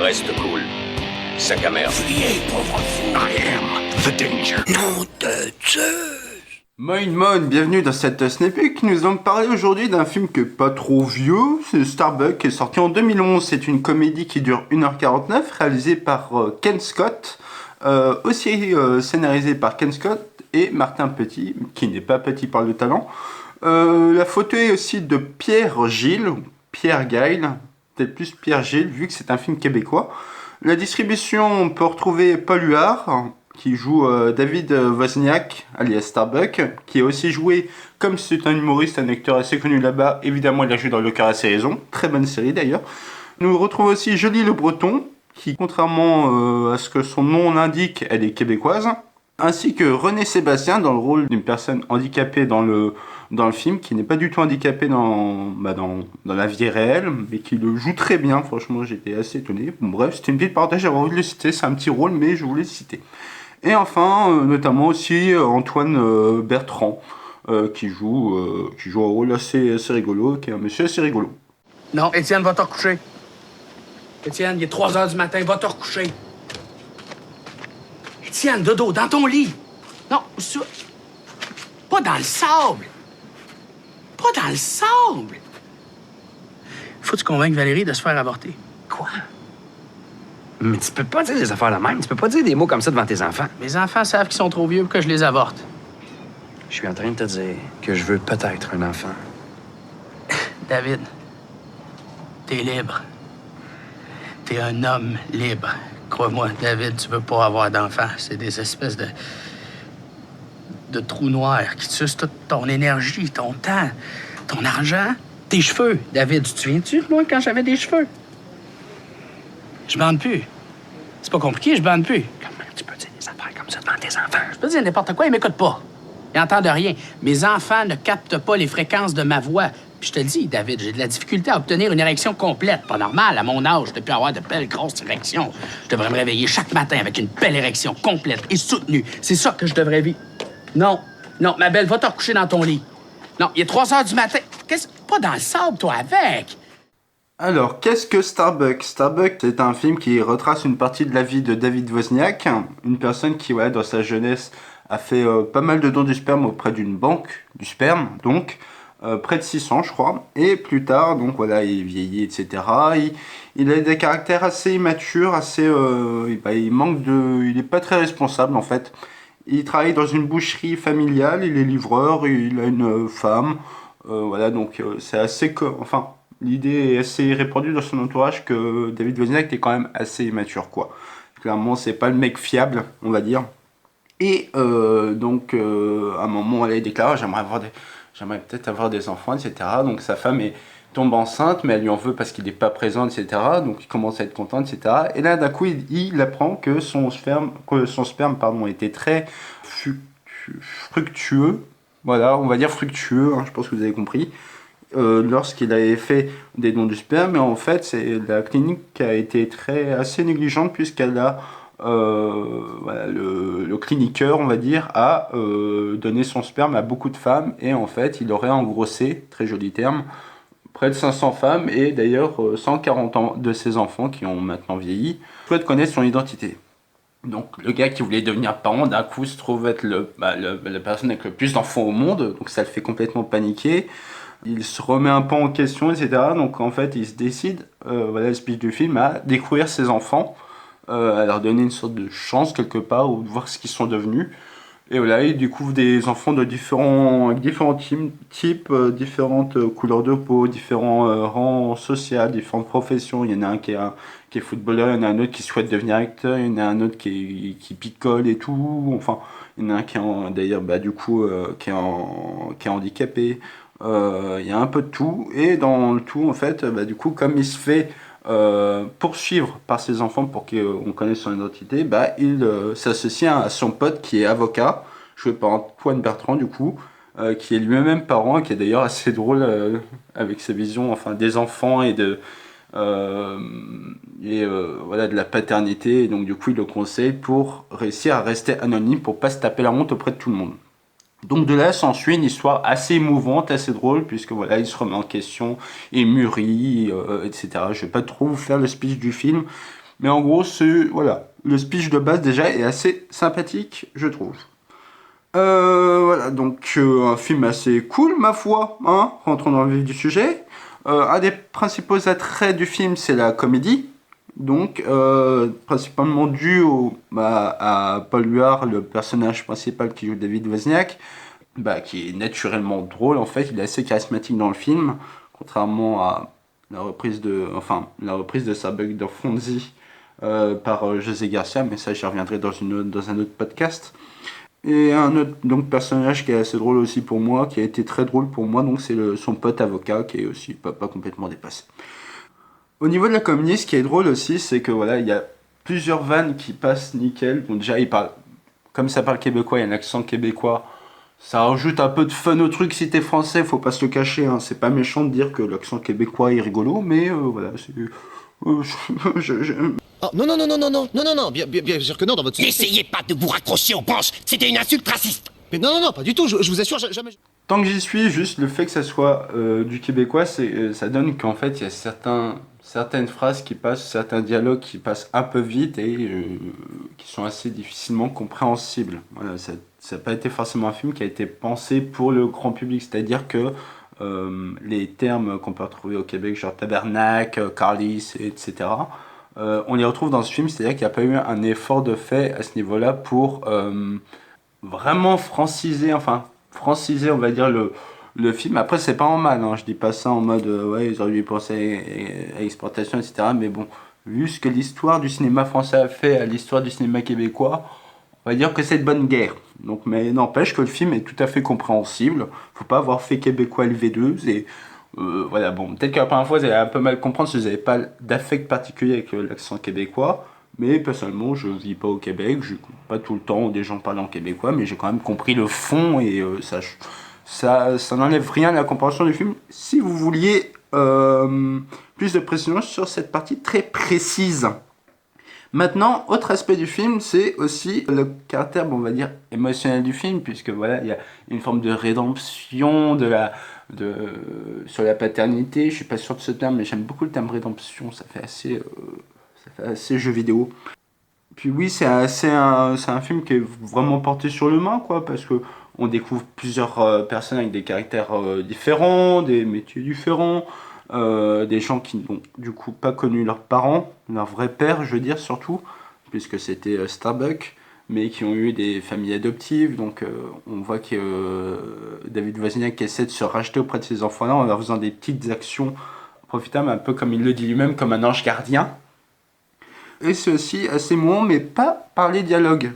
Reste cool. Sac à merde. Fuyez, pauvre fou. I am the danger. Nom de Zeus. Moin, bienvenue dans cette Sneak. Nous allons parler aujourd'hui d'un film qui est pas trop vieux, c'est Starbuck, qui est sorti en 2011. C'est une comédie qui dure 1h49, réalisée par Ken Scott, aussi scénarisée par Ken Scott et Martin Petit, qui n'est pas petit par le talent. La photo est aussi de Pierre Gilles, Pierre Gail, peut-être plus Pierre Gilles, vu que c'est un film québécois. La distribution, on peut retrouver Paul Huard, qui joue David Wozniak, alias Starbuck, qui a aussi joué, comme c'est un humoriste, un acteur assez connu là-bas, évidemment il a joué dans Le Cœur a ses raisons, très bonne série d'ailleurs. Nous retrouvons aussi Julie Le Breton, qui contrairement à ce que son nom l'indique, elle est québécoise, ainsi que René Sébastien dans le rôle d'une personne handicapée dans le film, qui n'est pas du tout handicapée dans la vie réelle, mais qui le joue très bien, franchement j'étais assez étonné. Bon, bref, c'était une petite parenthèse, j'avais envie de le citer, c'est un petit rôle, mais je voulais le citer. Et enfin, notamment aussi Antoine Bertrand, qui joue un rôle assez rigolo, qui est un monsieur assez rigolo. Non, Étienne, va te recoucher. Étienne, il est 3h du matin, va te recoucher. Étienne, dodo, dans ton lit. Non, pas dans le sable. Pas dans le sable. Faut que tu convainques Valérie de se faire avorter. Quoi? Mais tu peux pas dire des affaires la même. Tu peux pas dire des mots comme ça devant tes enfants. Mes enfants savent qu'ils sont trop vieux pour que je les avorte. Je suis en train de te dire que je veux peut-être un enfant. David, t'es libre. T'es un homme libre. Crois-moi, David, tu veux pas avoir d'enfants. C'est des espèces de trous noirs qui sucent toute ton énergie, ton temps, ton argent, tes cheveux. David, tu te souviens-tu de moi quand j'avais des cheveux? Je bande plus. C'est pas compliqué, je bande plus. Comment tu peux dire des affaires comme ça devant tes enfants? Je peux dire n'importe quoi, ils m'écoutent pas. Ils n'entendent rien. Mes enfants ne captent pas les fréquences de ma voix. Puis je te le dis, David, j'ai de la difficulté à obtenir une érection complète. Pas normal, à mon âge, depuis avoir de belles grosses érections. Je devrais me réveiller chaque matin avec une belle érection complète et soutenue. C'est ça que je devrais vivre. Non, ma belle, va te recoucher dans ton lit. Non, il est 3h du matin. Pas dans le sable, toi, avec. Alors, qu'est-ce que Starbuck? Starbuck, c'est un film qui retrace une partie de la vie de David Wozniak, une personne qui, dans sa jeunesse, a fait pas mal de dons du sperme auprès d'une banque du sperme, donc près de 600, je crois. Et plus tard, donc il vieillit, etc. Il a des caractères assez immatures, il est pas très responsable en fait. Il travaille dans une boucherie familiale, il est livreur, il a une femme, c'est assez l'idée est assez répandue dans son entourage que David Wozniak est quand même assez immature, quoi. Clairement, c'est pas le mec fiable, on va dire. Et à un moment, il déclare j'aimerais peut-être avoir des enfants, etc. Donc sa femme tombe enceinte, mais elle lui en veut parce qu'il n'est pas présent, etc. Donc il commence à être content, etc. Et là, d'un coup, il apprend que son sperme, était très fructueux. Voilà, on va dire fructueux, je pense que vous avez compris. Lorsqu'il avait fait des dons du sperme, mais en fait, la clinique a été assez négligente puisqu'elle a le cliniqueur, on va dire, a donné son sperme à beaucoup de femmes et en fait, il aurait engrossé, très joli terme, près de 500 femmes et d'ailleurs 140 ans de ses enfants qui ont maintenant vieilli souhaitent connaître son identité. Donc le gars qui voulait devenir parent d'un coup se trouve être la personne avec le plus d'enfants au monde, donc ça le fait complètement paniquer. Il se remet un peu en question, etc. Donc en fait il se décide, le speech du film, à découvrir ses enfants, à leur donner une sorte de chance quelque part, ou de voir ce qu'ils sont devenus. Et il découvre des enfants avec différents types, différentes couleurs de peau, différents rangs sociaux, différentes professions. Il y en a un qui est footballeur, il y en a un autre qui souhaite devenir acteur, il y en a un autre qui picole et tout. Enfin, il y en a un qui est handicapé. Il y a un peu de tout. Et dans le tout, en fait, comme il se fait poursuivre par ses enfants pour qu'on connaisse son identité, il s'associe à son pote qui est avocat, joué par Antoine Bertrand qui est lui-même parent, qui est d'ailleurs assez drôle avec sa vision des enfants et de la paternité, et donc il le conseille pour réussir à rester anonyme, pour pas se taper la honte auprès de tout le monde. Donc de là s'ensuit une histoire assez émouvante, assez drôle, puisque il se remet en question, il mûrit, etc. Je vais pas trop vous faire le speech du film, Mais en gros, voilà, le speech de base déjà est assez sympathique, je trouve. Voilà, donc un film assez cool, ma foi, hein, rentrons dans le vif du sujet. Un des principaux attraits du film, c'est la comédie. Donc, principalement dû à Paul Huard, le personnage principal qui joue David Wozniak, qui est naturellement drôle en fait, il est assez charismatique dans le film, contrairement à la reprise de Starbuck de Fonzie par José Garcia, mais ça j'y reviendrai dans un autre podcast. Et un autre donc, personnage qui est assez drôle aussi pour moi, qui a été très drôle pour moi, donc c'est son pote avocat qui est aussi pas complètement dépassé. Au niveau de la comédie, ce qui est drôle aussi, c'est que voilà, il y a plusieurs vannes qui passent nickel. Bon, déjà, comme ça parle québécois, il y a un accent québécois. Ça rajoute un peu de fun au truc. Si t'es français, faut pas se le cacher. Hein. C'est pas méchant de dire que l'accent québécois est rigolo, mais voilà, c'est. Oh, non, bien sûr que non, dans votre... N'essayez pas de vous raccrocher aux branches, c'était une insulte raciste. Mais non, pas du tout, je vous assure, jamais... Tant que j'y suis, juste le fait que ça soit du québécois, ça donne qu'en fait, il y a certaines phrases qui passent, certains dialogues qui passent un peu vite et qui sont assez difficilement compréhensibles. Voilà, ça n'a pas été forcément un film qui a été pensé pour le grand public, c'est-à-dire que les termes qu'on peut retrouver au Québec, genre tabernacle, carlis, etc., on les retrouve dans ce film, c'est-à-dire qu'il n'y a pas eu un effort de fait à ce niveau-là pour vraiment franciser, on va dire, le film. Après, c'est pas en mal, hein. Je dis pas ça en mode ouais, ils auraient dû penser à exportation, etc. Mais bon, vu ce que l'histoire du cinéma français a fait à l'histoire du cinéma québécois, on va dire que c'est de bonne guerre. Donc, mais n'empêche que le film est tout à fait compréhensible. Faut pas avoir fait québécois LV2 et voilà, bon, peut-être que la première fois vous allez un peu mal comprendre si vous n'avez pas d'affect particulier avec l'accent québécois. Mais personnellement, je vis pas au Québec, je n'écoute pas tout le temps des gens parler en québécois, mais j'ai quand même compris le fond et ça n'enlève rien à la compréhension du film. Si vous vouliez plus de précision sur cette partie très précise. Maintenant, autre aspect du film, c'est aussi le caractère, on va dire, émotionnel du film, puisque voilà, il y a une forme de rédemption sur la paternité. Je suis pas sûr de ce terme, mais j'aime beaucoup le terme rédemption, ça fait assez jeu vidéo. Puis oui, c'est un film qui est vraiment porté sur l'humain, quoi, parce que on découvre plusieurs personnes avec des caractères différents, des métiers différents, des gens qui n'ont du coup pas connu leurs parents, leur vrai père, je veux dire surtout, puisque c'était Starbuck, mais qui ont eu des familles adoptives. Donc on voit que David Wozniak essaie de se racheter auprès de ces enfants-là en leur faisant des petites actions profitables, un peu comme il le dit lui-même, comme un ange gardien. Et c'est aussi assez mouvant, mais pas par les dialogues.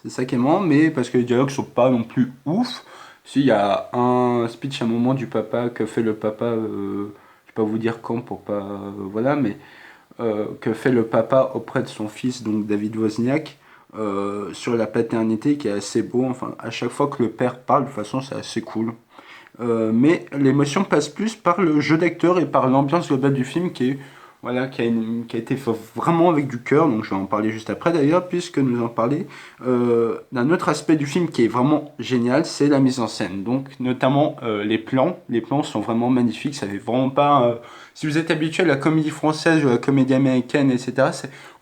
C'est ça qui est mouvant, mais parce que les dialogues sont pas non plus ouf. Si, il y a un speech à un moment du papa, que fait le papa, je vais pas vous dire quand pour pas... voilà, mais que fait le papa auprès de son fils, donc David Wozniak, sur la paternité, qui est assez beau. Enfin, à chaque fois que le père parle, de toute façon, c'est assez cool. Mais l'émotion passe plus par le jeu d'acteur et par l'ambiance globale du film qui a été fait vraiment avec du cœur. Donc je vais en parler juste après d'ailleurs, puisque nous en parler d'un autre aspect du film qui est vraiment génial, c'est la mise en scène. Donc notamment les plans sont vraiment magnifiques. Ça fait vraiment pas si vous êtes habitué à la comédie française ou à la comédie américaine, etc.,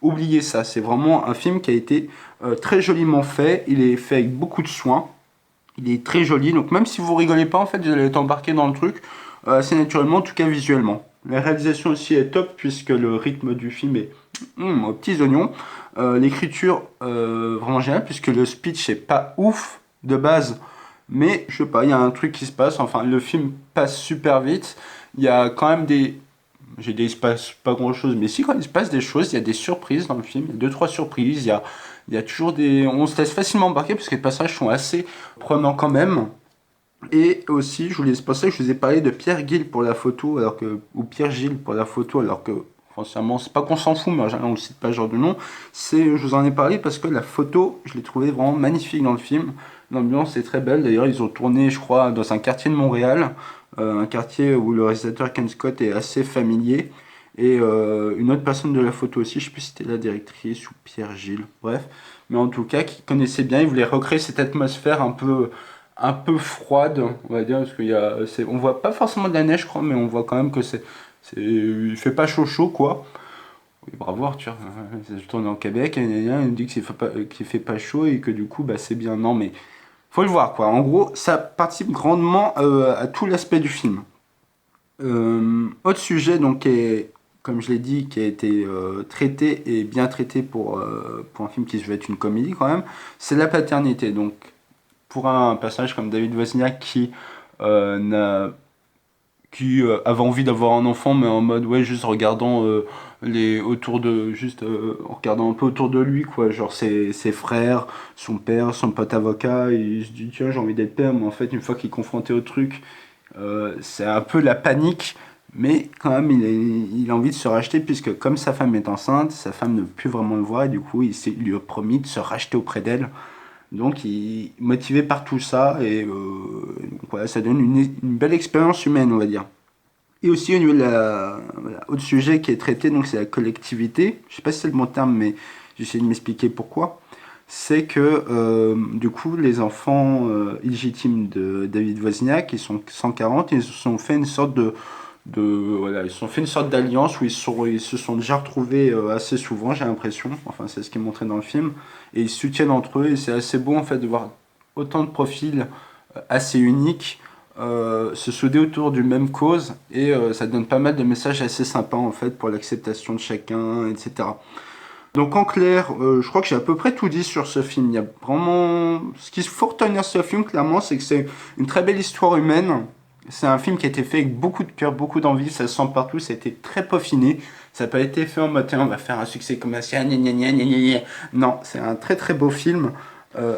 oubliez ça. C'est vraiment un film qui a été très joliment fait. Il est fait avec beaucoup de soin. Il est très joli, donc même si vous rigolez pas, en fait, vous allez être embarqué dans le truc assez naturellement, en tout cas visuellement. La réalisation aussi est top, puisque le rythme du film est aux petits oignons. L'écriture, vraiment géniale, puisque le speech est pas ouf de base, mais je sais pas, il y a un truc qui se passe. Enfin, le film passe super vite. Il y a quand même il se passe pas grand chose, mais si, quand il se passe des choses, il y a des surprises dans le film, il y a 2-3 surprises, il y a toujours on se laisse facilement embarquer parce que les passages sont assez prenants quand même. Et aussi, c'est pour ça que je vous ai parlé de Pierre Gilles pour la photo, ou Pierre Gilles pour la photo, alors que, franchement, c'est pas qu'on s'en fout, mais on ne cite pas ce genre de nom. Je vous en ai parlé parce que la photo, je l'ai trouvée vraiment magnifique dans le film. L'ambiance est très belle, d'ailleurs, ils ont tourné, je crois, dans un quartier de Montréal, un quartier où le réalisateur Ken Scott est assez familier. Et une autre personne de la photo aussi, je ne sais plus si c'était la directrice ou Pierre Gilles, bref. Mais en tout cas, qui connaissait bien, il voulait recréer cette atmosphère un peu froide, on va dire, parce on voit pas forcément de la neige, je crois, mais on voit quand même que il fait pas chaud, quoi. Oui, bravo Arthur, je tourne en Québec, et il me dit qu'il fait pas chaud et que du coup bah, c'est bien. Non mais faut le voir quoi. En gros, ça participe grandement à tout l'aspect du film. Autre sujet donc qui est, comme je l'ai dit, qui a été traité et bien traité pour un film qui se veut être une comédie quand même, c'est la paternité. Donc pour un personnage comme David Wozniak qui avait envie d'avoir un enfant, mais en mode ouais, juste regardant en regardant un peu autour de lui quoi, genre ses frères, son père, son pote avocat, et il se dit tiens j'ai envie d'être père, mais en fait une fois qu'il est confronté au truc, c'est un peu la panique, mais quand même il a envie de se racheter puisque comme sa femme est enceinte, sa femme ne veut plus vraiment le voir et du coup il lui a promis de se racheter auprès d'elle. Donc, motivé par tout ça, et donc, voilà, ça donne une belle expérience humaine, on va dire. Et aussi, au niveau de autre sujet qui est traité, donc c'est la collectivité. Je sais pas si c'est le bon terme, mais j'essaie de m'expliquer pourquoi. C'est que, du coup, les enfants illégitimes de David Wozniak, ils sont 140, ils se sont fait une sorte ils se sont fait une sorte d'alliance où ils se sont déjà retrouvés assez souvent, j'ai l'impression. Enfin, c'est ce qui est montré dans le film. Et ils se soutiennent entre eux, et c'est assez beau en fait de voir autant de profils assez uniques se souder autour d'une même cause, et ça donne pas mal de messages assez sympas en fait pour l'acceptation de chacun, etc. Donc en clair, je crois que j'ai à peu près tout dit sur ce film. Il y a vraiment... Ce qu'il faut retenir sur ce film, clairement, c'est que c'est une très belle histoire humaine. C'est un film qui a été fait avec beaucoup de cœur, beaucoup d'envie, ça se sent partout, ça a été très peaufiné. Ça n'a pas été fait en mode on va faire un succès commercial, gna gna gna gna gna gna. Non, c'est un très très beau film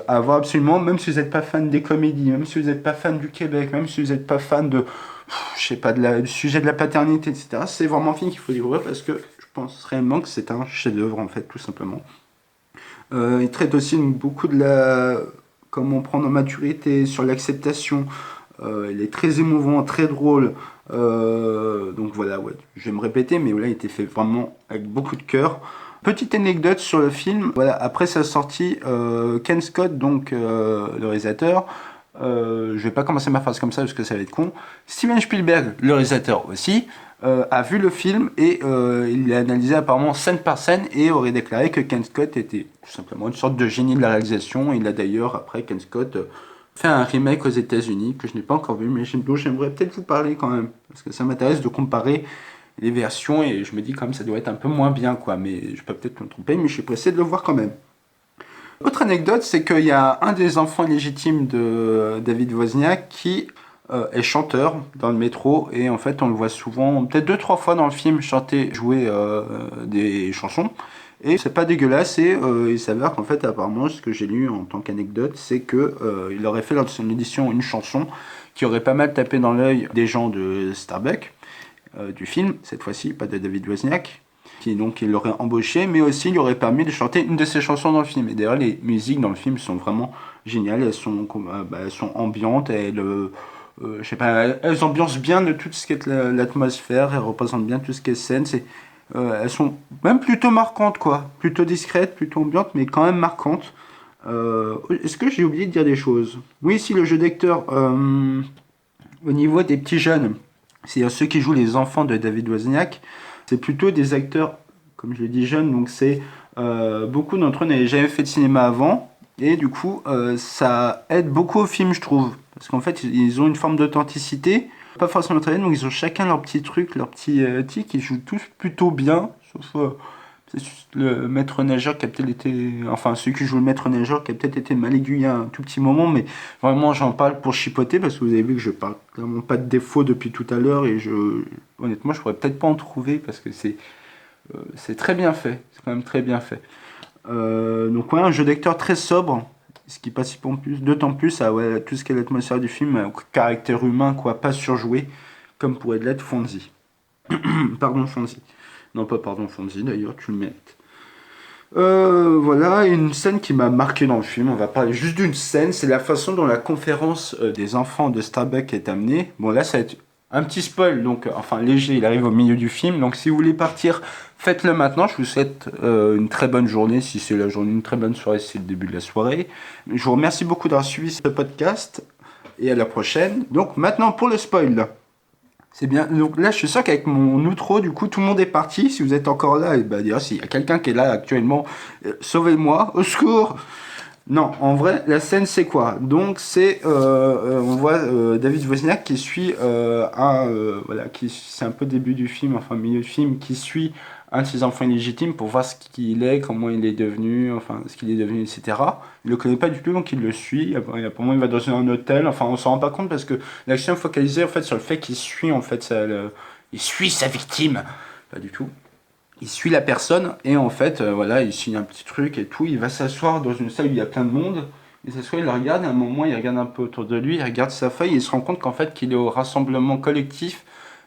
à voir absolument, même si vous n'êtes pas fan des comédies, même si vous n'êtes pas fan du Québec, même si vous n'êtes pas fan de, je sais pas, du sujet de la paternité, etc. C'est vraiment un film qu'il faut découvrir parce que je pense réellement que c'est un chef-d'œuvre en fait, tout simplement. Il traite aussi beaucoup de comment prendre en maturité, sur l'acceptation. Il est très émouvant, très drôle. Donc voilà, ouais, je vais me répéter, mais voilà, il était fait vraiment avec beaucoup de cœur. Petite anecdote sur le film, voilà, après sa sortie, Ken Scott, donc le réalisateur, je vais pas commencer ma phrase comme ça parce que ça va être con. Steven Spielberg, le réalisateur aussi, a vu le film et il l'a analysé apparemment scène par scène et aurait déclaré que Ken Scott était tout simplement une sorte de génie de la réalisation. Il a d'ailleurs, après Ken Scott, fait un remake aux États-Unis que je n'ai pas encore vu, mais dont j'aimerais peut-être vous parler quand même, parce que ça m'intéresse de comparer les versions et je me dis quand même ça doit être un peu moins bien quoi, mais je peux peut-être me tromper, mais je suis pressé de le voir quand même. Autre anecdote, c'est qu'il y a un des enfants légitimes de David Wozniak qui est chanteur dans le métro, et en fait on le voit souvent, peut-être 2-3 fois dans le film, jouer des chansons. Et c'est pas dégueulasse, et il s'avère qu'en fait, apparemment, ce que j'ai lu en tant qu'anecdote, c'est que il aurait fait lors de son édition une chanson qui aurait pas mal tapé dans l'œil des gens de Starbuck, du film, cette fois-ci, pas de David Wozniak, qui donc il l'aurait embauché, mais aussi il lui aurait permis de chanter une de ses chansons dans le film. Et d'ailleurs, les musiques dans le film sont vraiment géniales, elles sont ambiantes, je sais pas, elles ambiancent bien de tout ce qui est l'atmosphère, elles représentent bien tout ce qui est scène, elles sont même plutôt marquantes quoi, plutôt discrètes, plutôt ambiantes, mais quand même marquantes. Est-ce que j'ai oublié de dire des choses? Oui, si le jeu d'acteur, au niveau des petits jeunes, c'est-à-dire ceux qui jouent les enfants de David Wozniak, c'est plutôt des acteurs, comme je le dis, jeunes, donc c'est beaucoup d'entre eux n'avaient jamais fait de cinéma avant, et du coup ça aide beaucoup au film je trouve, parce qu'en fait ils ont une forme d'authenticité, pas forcément très bien, donc ils ont chacun leur petit truc, leur petit tic, ils jouent tous plutôt bien, sauf c'est juste le maître nageur qui a peut-être été, enfin celui qui joue le maître nageur qui a peut-être été mal aiguillé un tout petit moment, mais vraiment j'en parle pour chipoter parce que vous avez vu que je parle clairement pas de défaut depuis tout à l'heure, et honnêtement je pourrais peut-être pas en trouver parce que c'est très bien fait, c'est quand même très bien fait. Donc ouais, un jeu d'acteur très sobre, ce qui participe en plus, d'autant plus à tout ce qui est l'atmosphère du film, au caractère humain quoi, pas surjoué comme pourrait l'être Fonzie. Pardon Fonzie. Non pas pardon Fonzie d'ailleurs, tu le mérites. Voilà, une scène qui m'a marqué dans le film, on va parler juste d'une scène, c'est la façon dont la conférence des enfants de Starbuck est amenée. Bon là ça va être un petit spoil, donc enfin léger, il arrive au milieu du film, donc si vous voulez partir, faites-le maintenant. Je vous souhaite une très bonne journée, si c'est la journée, une très bonne soirée si c'est le début de la soirée. Je vous remercie beaucoup d'avoir suivi ce podcast, et à la prochaine. Donc maintenant pour le spoil. C'est bien. Donc là, je suis sûr qu'avec mon outro, du coup, tout le monde est parti. Si vous êtes encore là, et d'ailleurs, s'il y a quelqu'un qui est là actuellement, sauvez-moi, au secours. Non, en vrai, la scène, c'est quoi? Donc, on voit David Wozniak qui suit c'est un peu le début du film, enfin milieu du film, qui suit un de ses enfants illégitimes pour voir ce qu'il est, comment il est devenu, enfin ce qu'il est devenu, etc. Il le connaît pas du tout, donc il le suit. Apparemment, il va dans un hôtel. Enfin, on s'en rend pas compte parce que l'action est focalisée en fait sur le fait qu'il suit en fait il suit sa victime. Pas du tout. Il suit la personne et en fait, il signe un petit truc et tout. Il va s'asseoir dans une salle où il y a plein de monde. Il s'assoit, il le regarde. À un moment, il regarde un peu autour de lui, il regarde sa feuille et il se rend compte qu'en fait, qu'il est au rassemblement collectif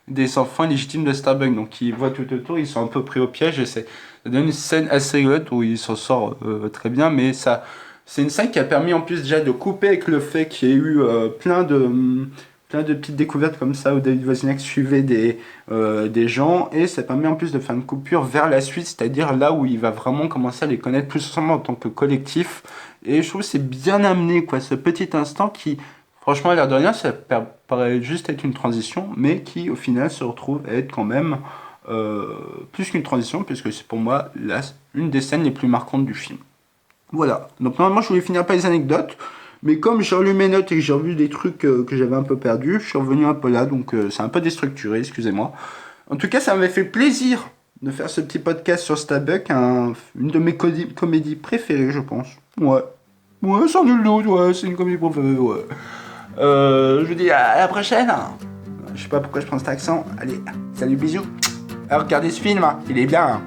des enfants illégitimes de Starbucks. Donc, il voit tout autour, ils sont un peu pris au piège et ça donne une scène assez rigolote où il s'en sort très bien. Mais ça, c'est une scène qui a permis en plus déjà de couper avec le fait qu'il y ait eu plein de petites découvertes comme ça où David Wozniak suivait des gens et ça permet en plus de faire une coupure vers la suite, c'est-à-dire là où il va vraiment commencer à les connaître plus ensemble en tant que collectif. Et je trouve que c'est bien amené, quoi, ce petit instant qui, franchement, à l'air de rien, ça paraît juste être une transition, mais qui au final se retrouve à être quand même plus qu'une transition, puisque c'est pour moi une des scènes les plus marquantes du film. Voilà, donc normalement je voulais finir par les anecdotes. Mais comme j'ai relu mes notes et que j'ai revu des trucs que j'avais un peu perdus, je suis revenu un peu là, donc c'est un peu déstructuré, excusez-moi. En tout cas, ça m'avait fait plaisir de faire ce petit podcast sur Starbuck, une de mes comédies préférées, je pense. Ouais, sans nul doute, ouais, c'est une comédie préférée, ouais. Je vous dis à la prochaine. Je sais pas pourquoi je prends cet accent. Allez, salut, bisous. Alors, regardez ce film, il est bien.